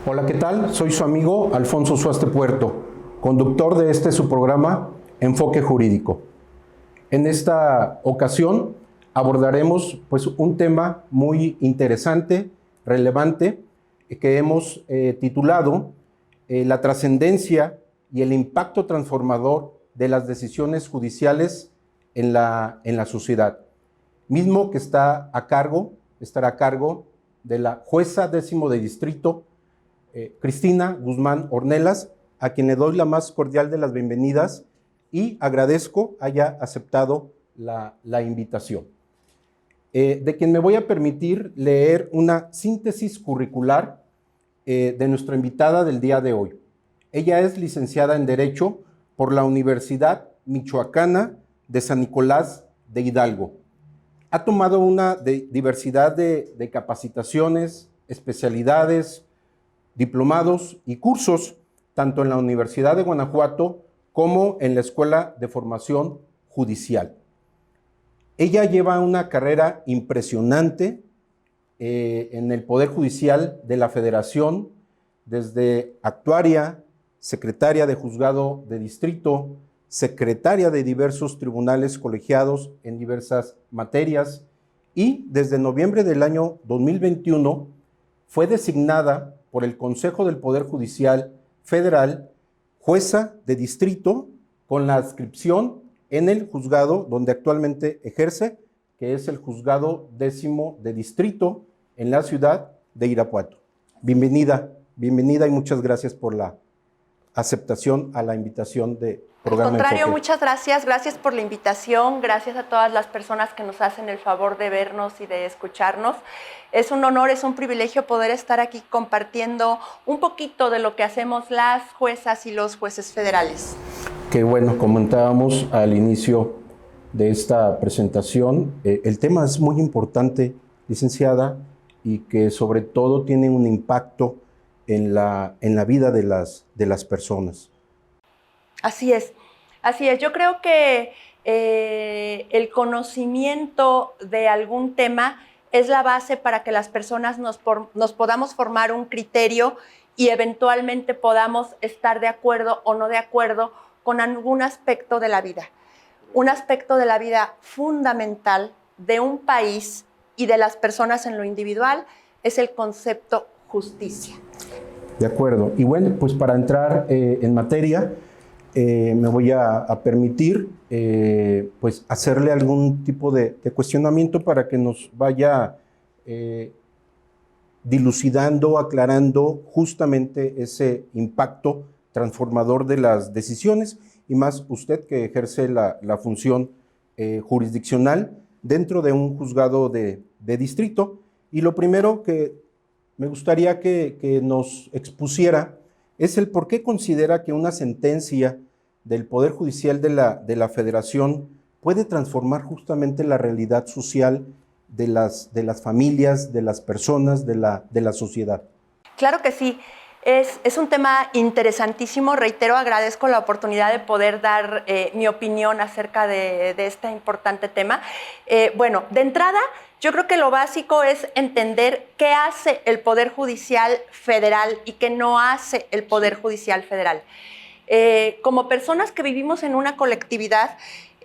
Hola, ¿qué tal? Soy su amigo Alfonso Suaste Puerto, conductor de su programa Enfoque Jurídico. En esta ocasión abordaremos un tema muy interesante, relevante, que hemos titulado La trascendencia y el impacto transformador de las decisiones judiciales en la sociedad, mismo que estará a cargo de la jueza 10º de distrito, Cristina Guzmán Ornelas, a quien le doy la más cordial de las bienvenidas y agradezco haya aceptado la invitación. De quien me voy a permitir leer una síntesis curricular de nuestra invitada del día de hoy. Ella es licenciada en Derecho por la Universidad Michoacana de San Nicolás de Hidalgo. Ha tomado una diversidad de capacitaciones, especialidades, diplomados y cursos, tanto en la Universidad de Guanajuato como en la Escuela de Formación Judicial. Ella lleva una carrera impresionante en el Poder Judicial de la Federación, desde actuaria, secretaria de Juzgado de Distrito, secretaria de diversos tribunales colegiados en diversas materias, y desde noviembre del año 2021 fue designada por el Consejo del Poder Judicial Federal jueza de distrito con la adscripción en el juzgado donde actualmente ejerce, que es el Juzgado 10º de distrito en la ciudad de Irapuato. Bienvenida y muchas gracias por la aceptación a la invitación de programa. Al contrario, Enfoque. muchas gracias por la invitación, gracias a todas las personas que nos hacen el favor de vernos y de escucharnos. Es un honor, es un privilegio poder estar aquí compartiendo un poquito de lo que hacemos las juezas y los jueces federales. Que bueno, comentábamos al inicio de esta presentación, el tema es muy importante, licenciada, y que sobre todo tiene un impacto en la vida de las personas. Así es. Yo creo que el conocimiento de algún tema es la base para que las personas nos podamos formar un criterio y eventualmente podamos estar de acuerdo o no de acuerdo con algún aspecto de la vida. Un aspecto de la vida fundamental de un país y de las personas en lo individual es el concepto justicia. De acuerdo. Y bueno, pues para entrar en materia, me voy a permitir pues hacerle algún tipo de cuestionamiento para que nos vaya dilucidando, aclarando justamente ese impacto transformador de las decisiones, y más usted que ejerce la función jurisdiccional dentro de un juzgado de distrito. Y lo primero que me gustaría que nos expusiera es el por qué considera que una sentencia del Poder Judicial de la Federación puede transformar justamente la realidad social de las familias, de las personas, de la sociedad. Claro que sí. Es un tema interesantísimo. Reitero, agradezco la oportunidad de poder dar mi opinión acerca de este importante tema. Bueno, de entrada, yo creo que lo básico es entender qué hace el Poder Judicial Federal y qué no hace el Poder Judicial Federal. Como personas que vivimos en una colectividad,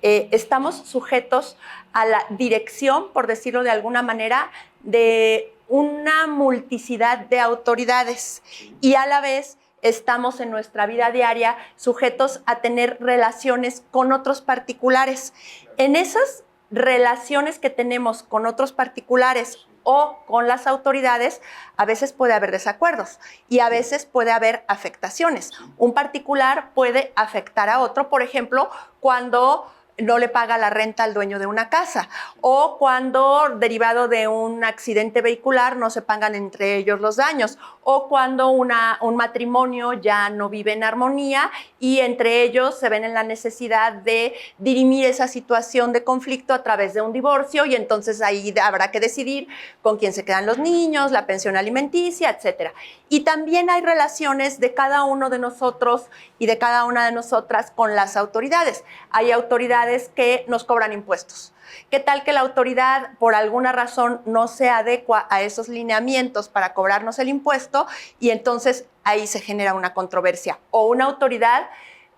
estamos sujetos a la dirección, por decirlo de alguna manera, de una multiplicidad de autoridades, y a la vez estamos en nuestra vida diaria sujetos a tener relaciones con otros particulares. En esas relaciones que tenemos con otros particulares o con las autoridades, a veces puede haber desacuerdos y a veces puede haber afectaciones. Un particular puede afectar a otro, por ejemplo, cuando no le paga la renta al dueño de una casa, o cuando, derivado de un accidente vehicular, no se pagan entre ellos los daños, o cuando un matrimonio ya no vive en armonía y entre ellos se ven en la necesidad de dirimir esa situación de conflicto a través de un divorcio, y entonces ahí habrá que decidir con quién se quedan los niños, la pensión alimenticia, etc. Y también hay relaciones de cada uno de nosotros y de cada una de nosotras con las autoridades. Hay autoridades autoridades que nos cobran impuestos. ¿Qué tal que la autoridad, por alguna razón, no se adecua a esos lineamientos para cobrarnos el impuesto y entonces ahí se genera una controversia? O una autoridad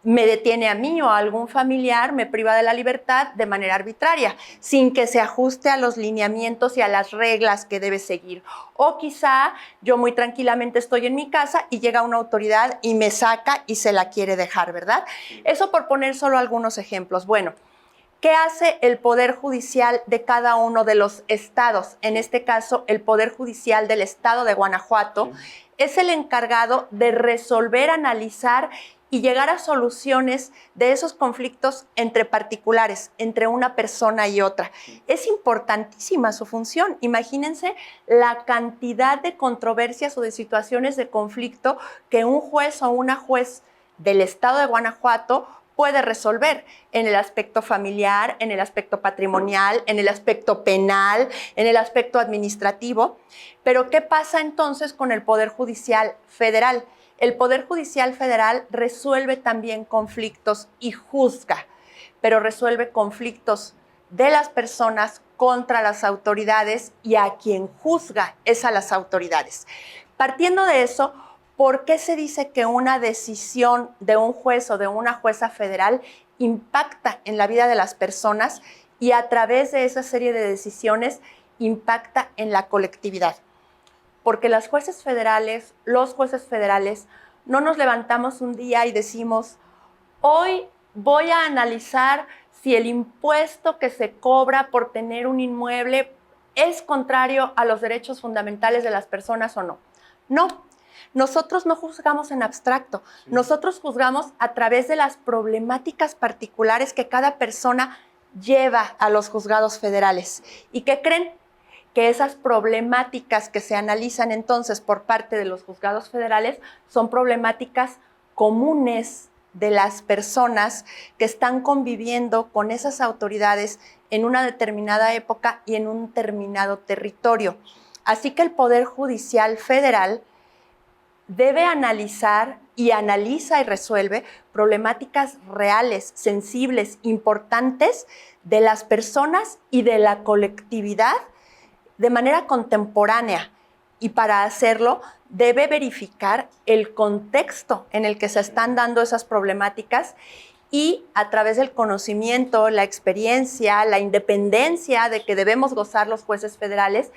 me detiene a mí o a algún familiar, me priva de la libertad de manera arbitraria, sin que se ajuste a los lineamientos y a las reglas que debe seguir. O quizá yo muy tranquilamente estoy en mi casa y llega una autoridad y me saca y se la quiere dejar, ¿verdad? Eso por poner solo algunos ejemplos. Bueno, ¿qué hace el Poder Judicial de cada uno de los estados? En este caso, el Poder Judicial del estado de Guanajuato es el encargado de resolver, analizar y llegar a soluciones de esos conflictos entre particulares, entre una persona y otra. Es importantísima su función. Imagínense la cantidad de controversias o de situaciones de conflicto que un juez o una juez del estado de Guanajuato puede resolver en el aspecto familiar, en el aspecto patrimonial, en el aspecto penal, en el aspecto administrativo. Pero ¿qué pasa entonces con el Poder Judicial Federal? El Poder Judicial Federal resuelve también conflictos y juzga, pero resuelve conflictos de las personas contra las autoridades y a quien juzga es a las autoridades. Partiendo de eso, ¿por qué se dice que una decisión de un juez o de una jueza federal impacta en la vida de las personas y a través de esa serie de decisiones impacta en la colectividad? Porque las jueces federales, los jueces federales, no nos levantamos un día y decimos, hoy voy a analizar si el impuesto que se cobra por tener un inmueble es contrario a los derechos fundamentales de las personas o no. No, nosotros no juzgamos en abstracto, nosotros juzgamos a través de las problemáticas particulares que cada persona lleva a los juzgados federales. ¿Y qué creen? Que esas problemáticas que se analizan entonces por parte de los juzgados federales son problemáticas comunes de las personas que están conviviendo con esas autoridades en una determinada época y en un determinado territorio. Así que el Poder Judicial Federal debe analizar y analiza y resuelve problemáticas reales, sensibles, importantes de las personas y de la colectividad de manera contemporánea, y para hacerlo debe verificar el contexto en el que se están dando esas problemáticas y a través del conocimiento, la experiencia, la independencia de que debemos gozar los jueces federales,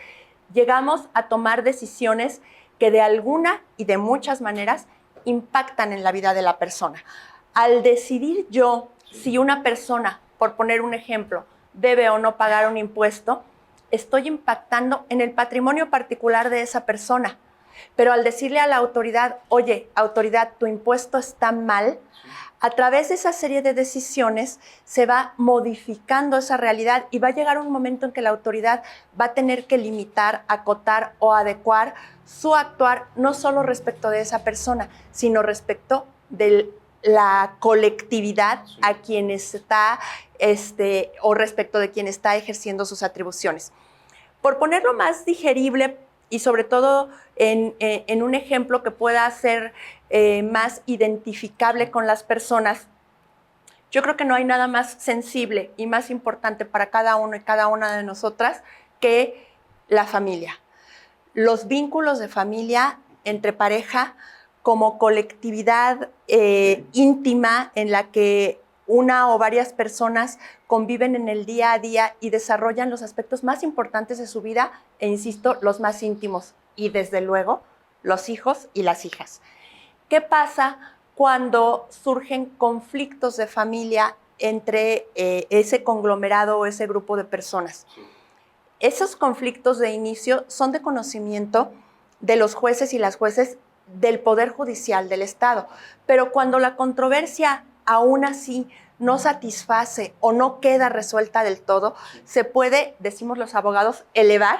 llegamos a tomar decisiones que de alguna y de muchas maneras impactan en la vida de la persona. Al decidir yo si una persona, por poner un ejemplo, debe o no pagar un impuesto, estoy impactando en el patrimonio particular de esa persona. Pero al decirle a la autoridad, oye, autoridad, tu impuesto está mal, a través de esa serie de decisiones se va modificando esa realidad y va a llegar un momento en que la autoridad va a tener que limitar, acotar o adecuar su actuar no solo respecto de esa persona, sino respecto de la colectividad a quien está, o respecto de quien está ejerciendo sus atribuciones. Por ponerlo más digerible y sobre todo en un ejemplo que pueda ser más identificable con las personas, yo creo que no hay nada más sensible y más importante para cada uno y cada una de nosotras que la familia. Los vínculos de familia entre pareja como colectividad íntima en la que una o varias personas conviven en el día a día y desarrollan los aspectos más importantes de su vida e, insisto, los más íntimos y, desde luego, los hijos y las hijas. ¿Qué pasa cuando surgen conflictos de familia entre ese conglomerado o ese grupo de personas? Esos conflictos de inicio son de conocimiento de los jueces y las jueces del Poder Judicial del Estado, pero cuando la controversia aún así no satisface o no queda resuelta del todo, se puede, decimos los abogados, elevar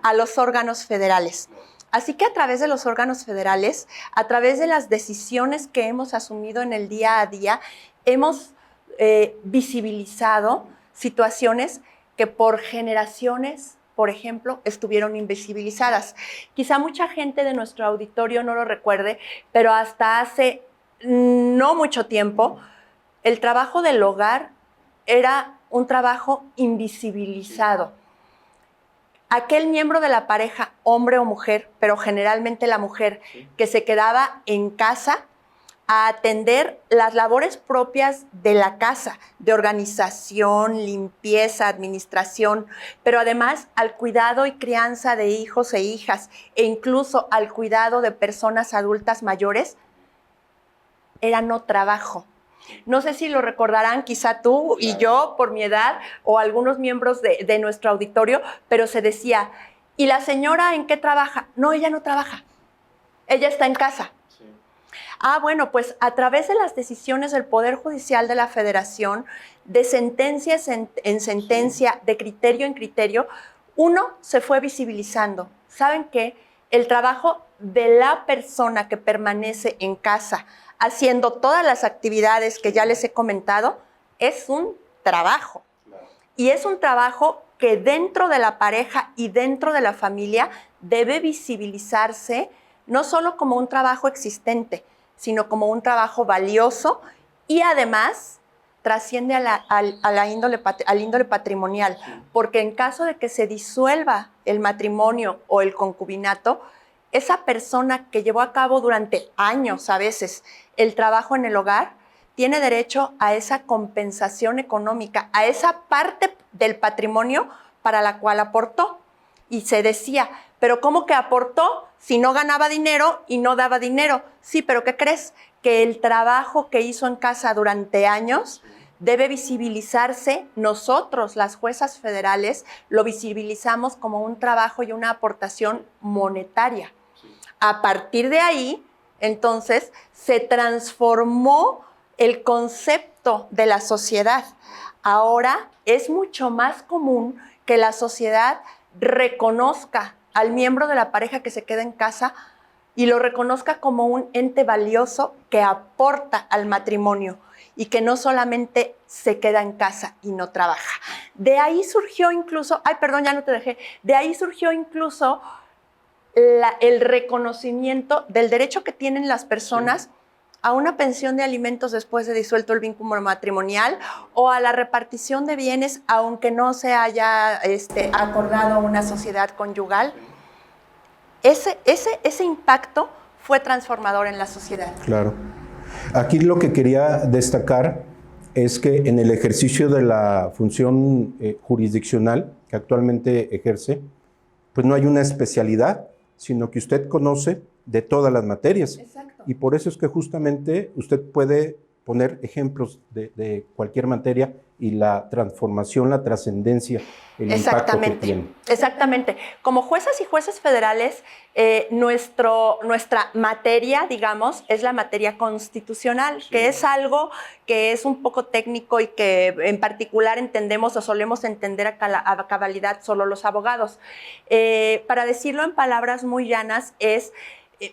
a los órganos federales. Así que a través de los órganos federales, a través de las decisiones que hemos asumido en el día a día, hemos visibilizado situaciones que por generaciones, por ejemplo, estuvieron invisibilizadas. Quizá mucha gente de nuestro auditorio no lo recuerde, pero hasta hace no mucho tiempo, el trabajo del hogar era un trabajo invisibilizado. Aquel miembro de la pareja, hombre o mujer, pero generalmente la mujer, que se quedaba en casa a atender las labores propias de la casa, de organización, limpieza, administración, pero además al cuidado y crianza de hijos e hijas, e incluso al cuidado de personas adultas mayores, era no trabajo. No sé si lo recordarán, quizá tú y yo, por mi edad, o algunos miembros de nuestro auditorio, pero se decía, ¿y la señora en qué trabaja? No, ella no trabaja, ella está en casa. Sí. Bueno, pues a través de las decisiones del Poder Judicial de la Federación, de sentencias en sentencia, de criterio en criterio, uno se fue visibilizando. ¿Saben qué? El trabajo de la persona que permanece en casa, haciendo todas las actividades que ya les he comentado, es un trabajo. Y es un trabajo que dentro de la pareja y dentro de la familia debe visibilizarse no solo como un trabajo existente, sino como un trabajo valioso y además trasciende al índole patrimonial, porque en caso de que se disuelva el matrimonio o el concubinato, esa persona que llevó a cabo durante años a veces el trabajo en el hogar tiene derecho a esa compensación económica, a esa parte del patrimonio para la cual aportó. Y se decía, ¿pero cómo que aportó si no ganaba dinero y no daba dinero? Sí, pero ¿qué crees? Que el trabajo que hizo en casa durante años debe visibilizarse. Nosotros, las juezas federales, lo visibilizamos como un trabajo y una aportación monetaria. A partir de ahí, entonces, se transformó el concepto de la sociedad. Ahora es mucho más común que la sociedad reconozca al miembro de la pareja que se queda en casa y lo reconozca como un ente valioso que aporta al matrimonio y que no solamente se queda en casa y no trabaja. De ahí surgió incluso, de ahí surgió incluso el reconocimiento del derecho que tienen las personas a una pensión de alimentos después de disuelto el vínculo matrimonial o a la repartición de bienes aunque no se haya acordado una sociedad conyugal. Ese impacto fue transformador en la sociedad. Claro. Aquí lo que quería destacar es que en el ejercicio de la función jurisdiccional que actualmente ejerce, pues no hay una especialidad, sino que usted conoce de todas las materias. Exacto. Y por eso es que justamente usted puede poner ejemplos de cualquier materia y la transformación, la trascendencia, el impacto que tiene. Exactamente. Como juezas y jueces federales, nuestra materia, digamos, es la materia constitucional, que es algo que es un poco técnico y que en particular entendemos o solemos entender a cabalidad solo los abogados. Para decirlo en palabras muy llanas,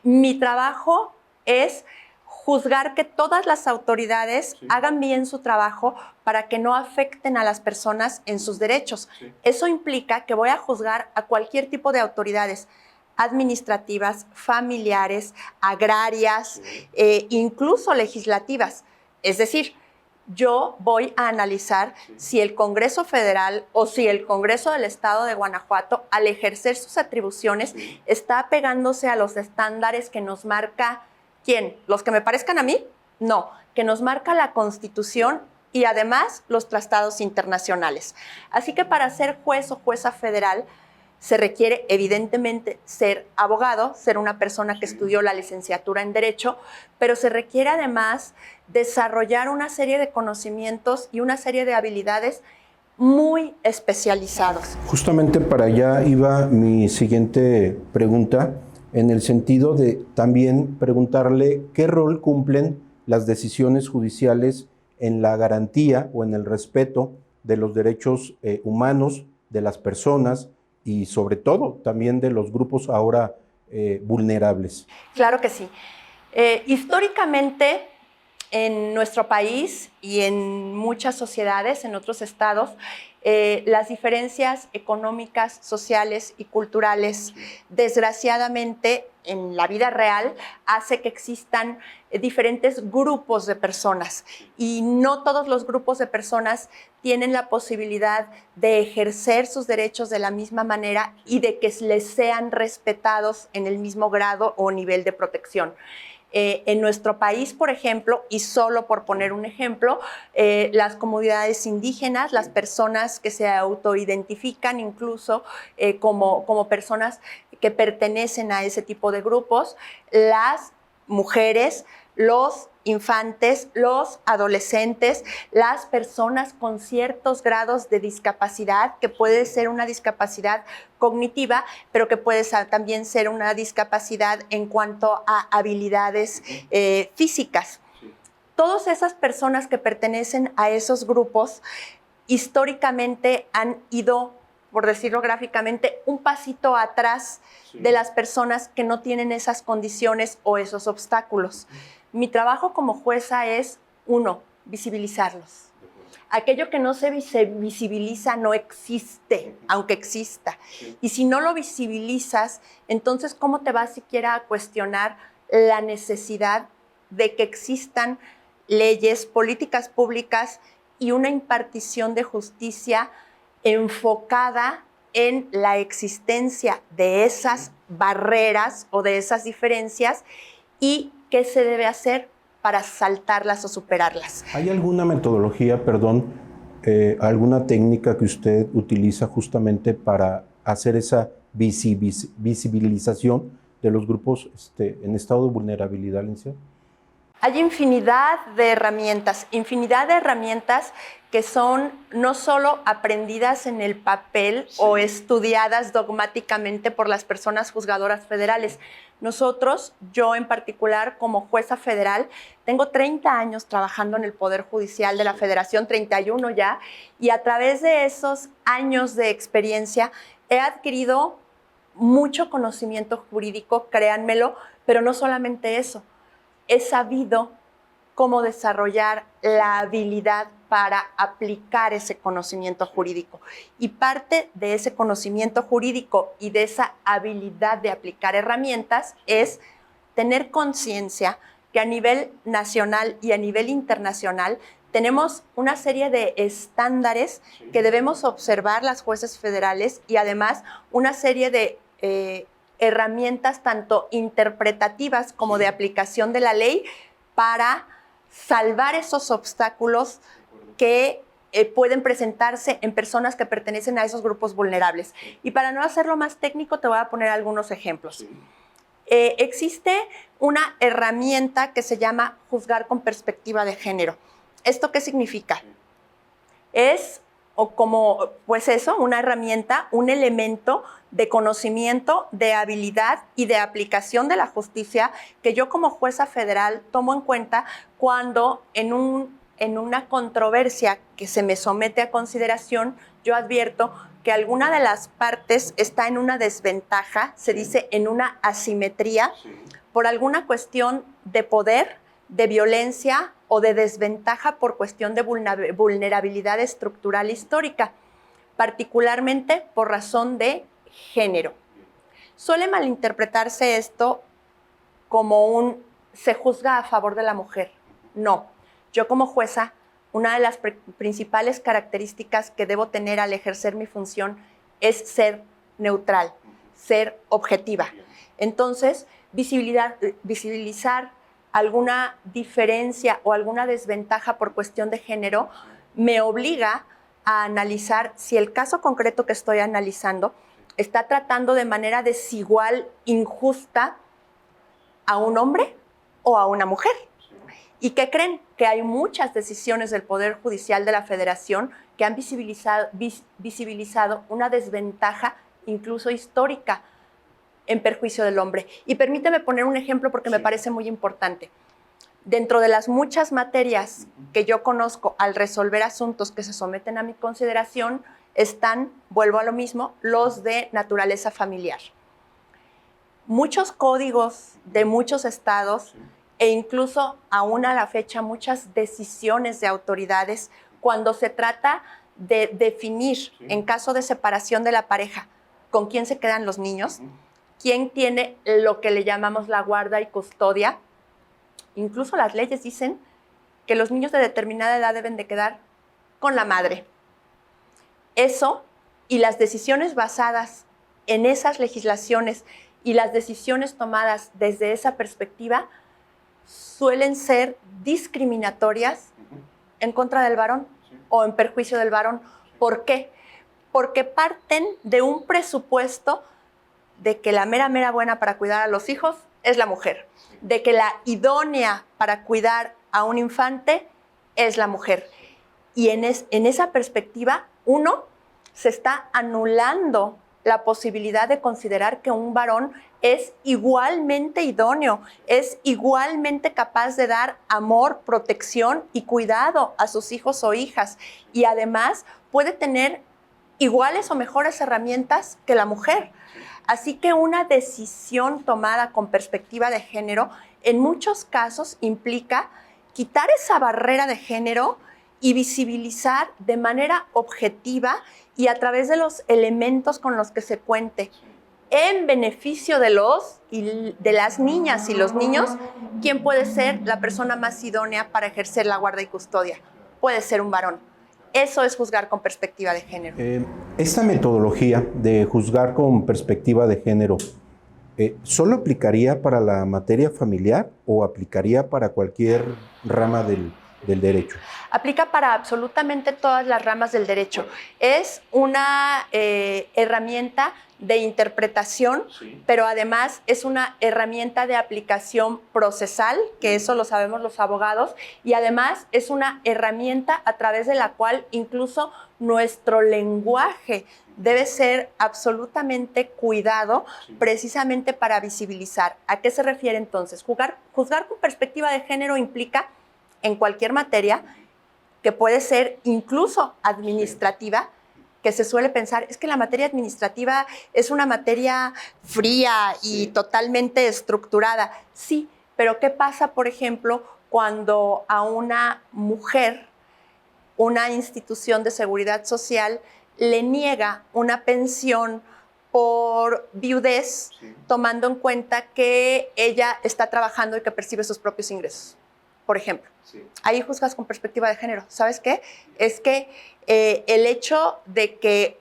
mi trabajo es juzgar que todas las autoridades hagan bien su trabajo para que no afecten a las personas en sus derechos. Eso implica que voy a juzgar a cualquier tipo de autoridades administrativas, familiares, agrarias, incluso legislativas. Es decir, yo voy a analizar si el Congreso Federal o si el Congreso del Estado de Guanajuato, al ejercer sus atribuciones, está apegándose a los estándares que nos marca ¿quién? ¿Los que me parezcan a mí? No, que nos marca la Constitución y además los tratados internacionales. Así que para ser juez o jueza federal se requiere evidentemente ser abogado, ser una persona que estudió la licenciatura en Derecho, pero se requiere además desarrollar una serie de conocimientos y una serie de habilidades muy especializados. Justamente para allá iba mi siguiente pregunta, en el sentido de también preguntarle qué rol cumplen las decisiones judiciales en la garantía o en el respeto de los derechos humanos de las personas y sobre todo también de los grupos ahora vulnerables. Claro que sí. Históricamente en nuestro país y en muchas sociedades, en otros estados, las diferencias económicas, sociales y culturales, desgraciadamente, en la vida real, hace que existan diferentes grupos de personas y no todos los grupos de personas tienen la posibilidad de ejercer sus derechos de la misma manera y de que les sean respetados en el mismo grado o nivel de protección. En nuestro país, por ejemplo, y solo por poner un ejemplo, las comunidades indígenas, las personas que se autoidentifican incluso como personas que pertenecen a ese tipo de grupos, las mujeres, los infantes, los adolescentes, las personas con ciertos grados de discapacidad, que puede ser una discapacidad cognitiva, pero que puede también ser una discapacidad en cuanto a habilidades físicas. Todas esas personas que pertenecen a esos grupos históricamente han ido, por decirlo gráficamente, un pasito atrás de las personas que no tienen esas condiciones o esos obstáculos. Mi trabajo como jueza es, uno, visibilizarlos. Aquello que no se visibiliza no existe, aunque exista. Y si no lo visibilizas, entonces, ¿cómo te vas siquiera a cuestionar la necesidad de que existan leyes, políticas públicas y una impartición de justicia enfocada en la existencia de esas barreras o de esas diferencias y qué se debe hacer para saltarlas o superarlas? ¿Hay alguna metodología, alguna técnica que usted utiliza justamente para hacer esa visibilización de los grupos en estado de vulnerabilidad, licenciado? Hay infinidad de herramientas que son no solo aprendidas en el papel o estudiadas dogmáticamente por las personas juzgadoras federales. Nosotros, yo en particular como jueza federal, tengo 30 años trabajando en el Poder Judicial de la Federación, 31 ya, y a través de esos años de experiencia he adquirido mucho conocimiento jurídico, créanmelo, pero no solamente eso. He sabido cómo desarrollar la habilidad para aplicar ese conocimiento jurídico. Y parte de ese conocimiento jurídico y de esa habilidad de aplicar herramientas es tener conciencia que a nivel nacional y a nivel internacional tenemos una serie de estándares que debemos observar las jueces federales y además una serie de herramientas tanto interpretativas como de aplicación de la ley para salvar esos obstáculos que pueden presentarse en personas que pertenecen a esos grupos vulnerables. Y para no hacerlo más técnico, te voy a poner algunos ejemplos. Existe una herramienta que se llama juzgar con perspectiva de género. ¿Esto qué significa? Es una herramienta, un elemento de conocimiento, de habilidad y de aplicación de la justicia que yo como jueza federal tomo en cuenta cuando en una controversia que se me somete a consideración, yo advierto que alguna de las partes está en una desventaja, se dice en una asimetría, por alguna cuestión de poder, de violencia o de desventaja por cuestión de vulnerabilidad estructural histórica, particularmente por razón de género. Suele malinterpretarse esto como se juzga a favor de la mujer. No, yo como jueza, una de las principales características que debo tener al ejercer mi función es ser neutral, ser objetiva. Entonces, visibilizar alguna diferencia o alguna desventaja por cuestión de género me obliga a analizar si el caso concreto que estoy analizando está tratando de manera desigual, injusta a un hombre o a una mujer. ¿Y qué creen? Que hay muchas decisiones del Poder Judicial de la Federación que han visibilizado una desventaja incluso histórica en perjuicio del hombre. Y permíteme poner un ejemplo porque me parece muy importante. Dentro de las muchas materias que yo conozco al resolver asuntos que se someten a mi consideración están, vuelvo a lo mismo, los de naturaleza familiar. Muchos códigos de muchos estados e incluso aún a la fecha muchas decisiones de autoridades cuando se trata de definir, en caso de separación de la pareja, con quién se quedan los niños, quién tiene lo que le llamamos la guarda y custodia. Incluso las leyes dicen que los niños de determinada edad deben de quedar con la madre. Eso y las decisiones basadas en esas legislaciones y las decisiones tomadas desde esa perspectiva suelen ser discriminatorias en contra del varón o en perjuicio del varón. ¿Por qué? Porque parten de un presupuesto de que la mera buena para cuidar a los hijos es la mujer, de que la idónea para cuidar a un infante es la mujer. Y en esa perspectiva, uno, se está anulando la posibilidad de considerar que un varón es igualmente idóneo, es igualmente capaz de dar amor, protección y cuidado a sus hijos o hijas. Y además puede tener iguales o mejores herramientas que la mujer. Así que una decisión tomada con perspectiva de género en muchos casos implica quitar esa barrera de género y visibilizar de manera objetiva y a través de los elementos con los que se cuente en beneficio de las niñas y los niños, quién puede ser la persona más idónea para ejercer la guarda y custodia. Puede ser un varón. Eso es juzgar con perspectiva de género. Esta metodología de juzgar con perspectiva de género, ¿solo aplicaría para la materia familiar o aplicaría para cualquier rama del derecho? Aplica para absolutamente todas las ramas del derecho. Es una herramienta de interpretación, pero además es una herramienta de aplicación procesal, que eso lo sabemos los abogados, y además es una herramienta a través de la cual incluso nuestro lenguaje debe ser absolutamente cuidado precisamente para visibilizar. ¿A qué se refiere entonces? Juzgar con perspectiva de género implica en cualquier materia, que puede ser incluso administrativa, que se suele pensar, es que la materia administrativa es una materia fría y totalmente estructurada. Sí, pero ¿qué pasa, por ejemplo, cuando a una mujer, una institución de seguridad social, le niega una pensión por viudez, tomando en cuenta que ella está trabajando y que percibe sus propios ingresos? Por ejemplo, ahí juzgas con perspectiva de género. ¿Sabes qué? Es que el hecho de que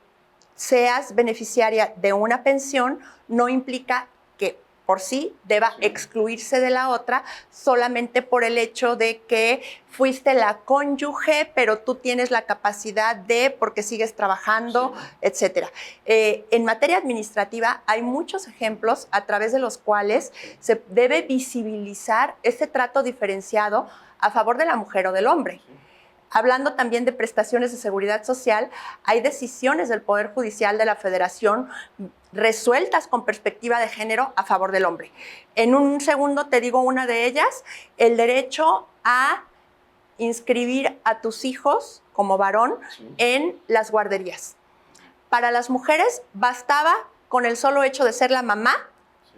seas beneficiaria de una pensión no implica que por sí deba excluirse de la otra solamente por el hecho de que fuiste la cónyuge, pero tú tienes la capacidad de, porque sigues trabajando, etcétera. En materia administrativa hay muchos ejemplos a través de los cuales se debe visibilizar este trato diferenciado a favor de la mujer o del hombre. Hablando también de prestaciones de seguridad social, hay decisiones del Poder Judicial de la Federación resueltas con perspectiva de género a favor del hombre. En un segundo te digo una de ellas, el derecho a inscribir a tus hijos como varón en las guarderías. Para las mujeres bastaba con el solo hecho de ser la mamá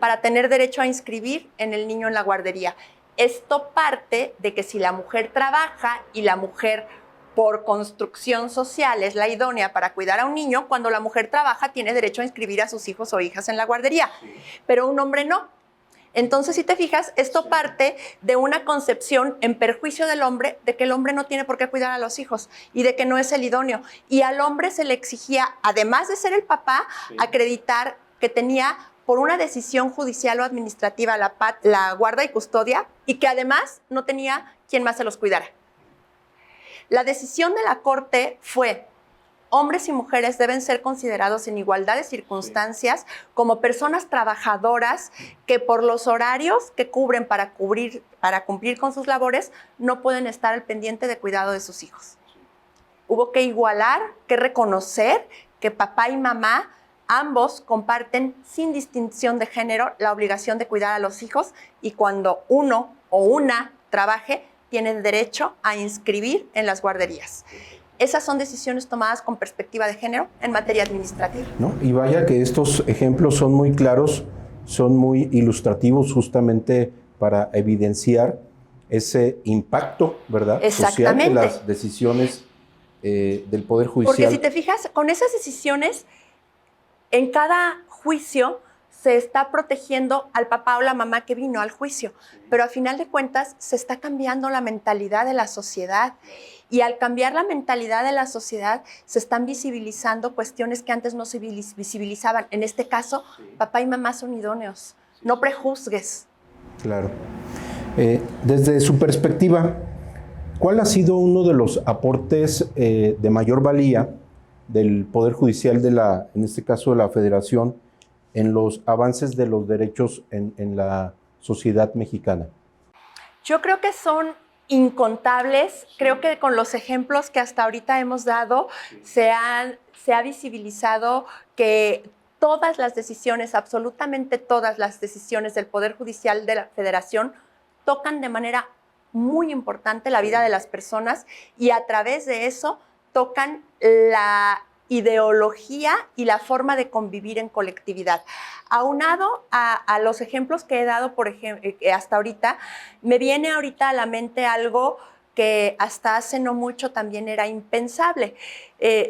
para tener derecho a inscribir en el niño en la guardería. Esto parte de que si la mujer trabaja y la mujer por construcción social es la idónea para cuidar a un niño, cuando la mujer trabaja tiene derecho a inscribir a sus hijos o hijas en la guardería, pero un hombre no. Entonces, si te fijas, esto parte de una concepción en perjuicio del hombre de que el hombre no tiene por qué cuidar a los hijos y de que no es el idóneo. Y al hombre se le exigía, además de ser el papá, acreditar que tenía por una decisión judicial o administrativa la guarda y custodia y que además no tenía quien más se los cuidara. La decisión de la Corte fue: hombres y mujeres deben ser considerados en igualdad de circunstancias como personas trabajadoras que por los horarios que cubren para cumplir con sus labores no pueden estar al pendiente de cuidado de sus hijos. Hubo que igualar, que reconocer que papá y mamá ambos comparten sin distinción de género la obligación de cuidar a los hijos y cuando uno o una trabaje tienen derecho a inscribir en las guarderías. Esas son decisiones tomadas con perspectiva de género en materia administrativa. ¿No? Y vaya que estos ejemplos son muy claros, son muy ilustrativos justamente para evidenciar ese impacto, ¿verdad?, social de las decisiones del Poder Judicial. Porque si te fijas, con esas decisiones, en cada juicio se está protegiendo al papá o la mamá que vino al juicio, pero a final de cuentas se está cambiando la mentalidad de la sociedad. Y al cambiar la mentalidad de la sociedad, se están visibilizando cuestiones que antes no se visibilizaban. En este caso, papá y mamá son idóneos. No prejuzgues. Claro. Desde su perspectiva, ¿cuál ha sido uno de los aportes de mayor valía del Poder Judicial en este caso de la Federación, en los avances de los derechos en la sociedad mexicana? Yo creo que son incontables. Creo que con los ejemplos que hasta ahorita hemos dado, se ha visibilizado que todas las decisiones, absolutamente todas las decisiones del Poder Judicial de la Federación tocan de manera muy importante la vida de las personas y a través de eso tocan la ideología y la forma de convivir en colectividad. Aunado a los ejemplos que he dado, por ejemplo, hasta ahorita, me viene ahorita a la mente algo que hasta hace no mucho también era impensable.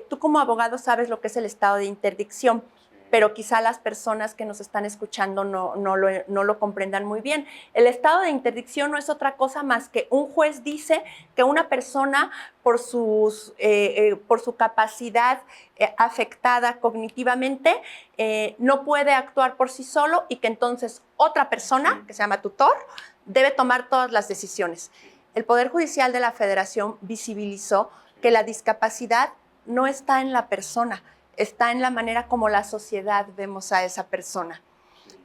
Tú como abogado sabes lo que es el estado de interdicción, pero quizá las personas que nos están escuchando no lo comprendan muy bien. El estado de interdicción no es otra cosa más que un juez dice que una persona por su capacidad afectada cognitivamente no puede actuar por sí solo y que entonces otra persona, que se llama tutor, debe tomar todas las decisiones. El Poder Judicial de la Federación visibilizó que la discapacidad no está en la persona, está en la manera como la sociedad vemos a esa persona.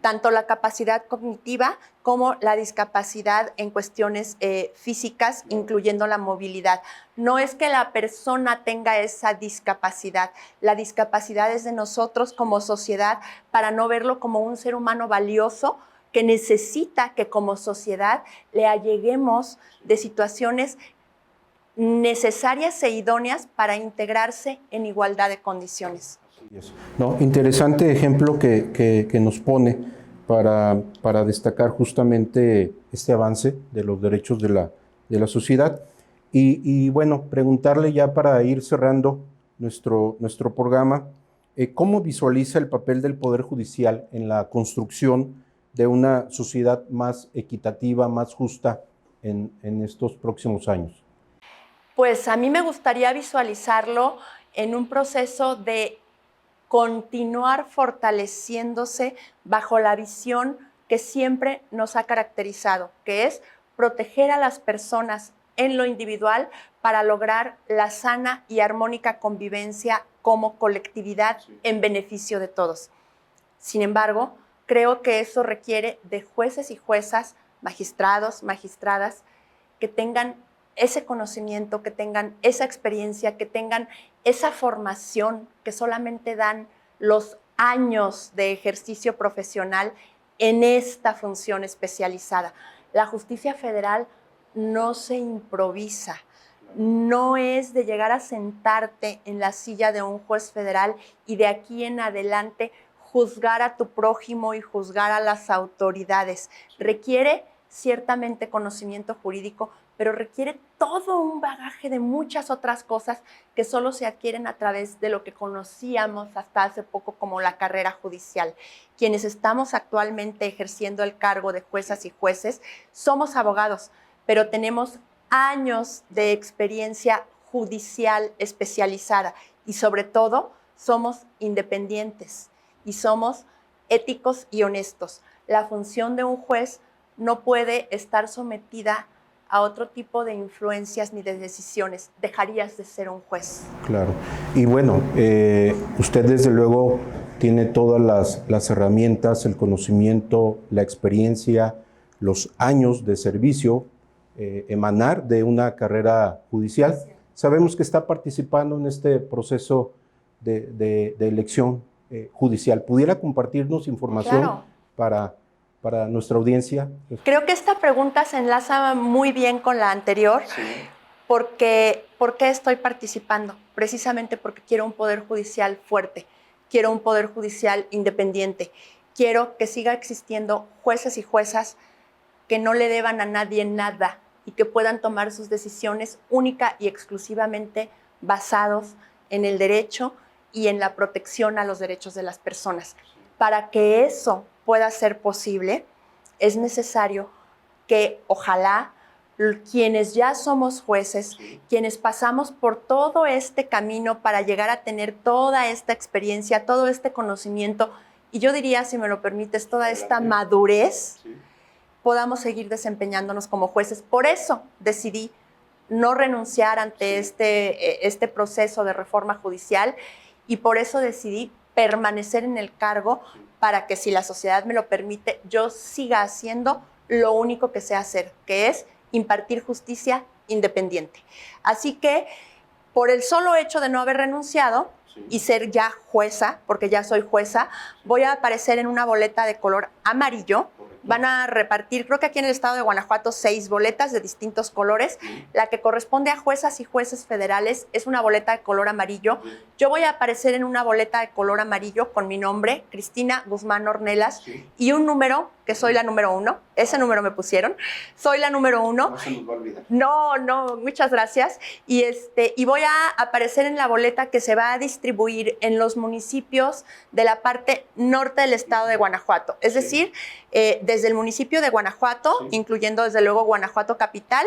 Tanto la capacidad cognitiva como la discapacidad en cuestiones físicas, incluyendo la movilidad. No es que la persona tenga esa discapacidad. La discapacidad es de nosotros como sociedad para no verlo como un ser humano valioso que necesita que como sociedad le alleguemos de situaciones necesarias e idóneas para integrarse en igualdad de condiciones. No, interesante ejemplo que nos pone para destacar justamente este avance de los derechos de la sociedad. Y bueno, preguntarle ya para ir cerrando nuestro programa, ¿cómo visualiza el papel del Poder Judicial en la construcción de una sociedad más equitativa, más justa en estos próximos años? Pues a mí me gustaría visualizarlo en un proceso de continuar fortaleciéndose bajo la visión que siempre nos ha caracterizado, que es proteger a las personas en lo individual para lograr la sana y armónica convivencia como colectividad en beneficio de todos. Sin embargo, creo que eso requiere de jueces y juezas, magistrados, magistradas, que tengan ese conocimiento, que tengan esa experiencia, que tengan esa formación que solamente dan los años de ejercicio profesional en esta función especializada. La justicia federal no se improvisa, no es de llegar a sentarte en la silla de un juez federal y de aquí en adelante juzgar a tu prójimo y juzgar a las autoridades. Requiere ciertamente conocimiento jurídico, pero requiere todo un bagaje de muchas otras cosas que solo se adquieren a través de lo que conocíamos hasta hace poco como la carrera judicial. Quienes estamos actualmente ejerciendo el cargo de juezas y jueces somos abogados, pero tenemos años de experiencia judicial especializada y sobre todo somos independientes y somos éticos y honestos. La función de un juez no puede estar sometida a otro tipo de influencias ni de decisiones. Dejarías de ser un juez. Claro. Y bueno, usted desde luego tiene todas las herramientas, el conocimiento, la experiencia, los años de servicio, emanar de una carrera judicial. Sabemos que está participando en este proceso de elección judicial. ¿Pudiera compartirnos información para nuestra audiencia? Creo que esta pregunta se enlaza muy bien con la anterior, porque ¿por qué estoy participando? Precisamente porque quiero un poder judicial fuerte, quiero un poder judicial independiente, quiero que siga existiendo jueces y juezas que no le deban a nadie nada y que puedan tomar sus decisiones única y exclusivamente basados en el derecho y en la protección a los derechos de las personas. Para que eso pueda ser posible, es necesario que ojalá quienes ya somos jueces, quienes pasamos por todo este camino para llegar a tener toda esta experiencia, todo este conocimiento, y yo diría, si me lo permites, toda esta madurez, podamos seguir desempeñándonos como jueces. Por eso decidí no renunciar ante este proceso de reforma judicial, y por eso decidí permanecer en el cargo para que, si la sociedad me lo permite, yo siga haciendo lo único que sé hacer, que es impartir justicia independiente. Así que, por el solo hecho de no haber renunciado y ser ya jueza, porque ya soy jueza, voy a aparecer en una boleta de color amarillo. Van a repartir, creo que aquí en el estado de Guanajuato, 6 boletas de distintos colores. La que corresponde a juezas y jueces federales es una boleta de color amarillo. Yo voy a aparecer en una boleta de color amarillo con mi nombre, Cristina Guzmán Ornelas, y un número, que soy la número 1. Ese número me pusieron. Soy la número 1. No se nos va a olvidar. No, muchas gracias. Y voy a aparecer en la boleta que se va a distribuir en los municipios de la parte norte del estado de Guanajuato. Es decir, desde el municipio de Guanajuato, incluyendo desde luego Guanajuato capital,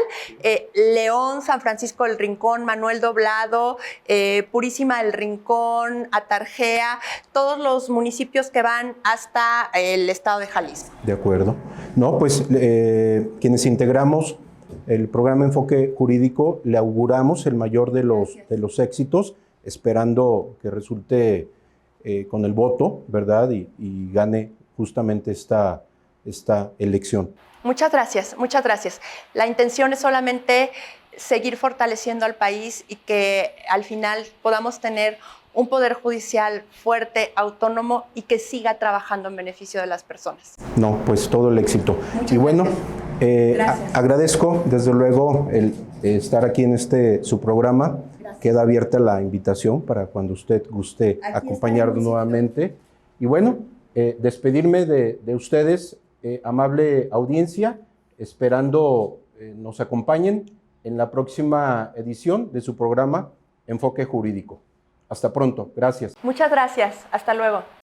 León, San Francisco del Rincón, Manuel Doblado, Purísima del Rincón, Atarjea, todos los municipios que van hasta el estado de Jalisco. De acuerdo. No, pues quienes integramos el programa Enfoque Jurídico le auguramos el mayor de los éxitos, esperando que resulte con el voto, ¿verdad? Y gane justamente esta elección. Muchas gracias, muchas gracias. La intención es solamente seguir fortaleciendo al país y que al final podamos tener un poder judicial fuerte, autónomo y que siga trabajando en beneficio de las personas. No, pues todo el éxito. Muchas y bueno, gracias. Agradezco desde luego el estar aquí en su programa. Gracias. Queda abierta la invitación para cuando usted guste Aquí acompañarnos estaremos, nuevamente. Y bueno, despedirme de ustedes, amable audiencia, esperando nos acompañen en la próxima edición de su programa Enfoque Jurídico. Hasta pronto. Gracias. Muchas gracias. Hasta luego.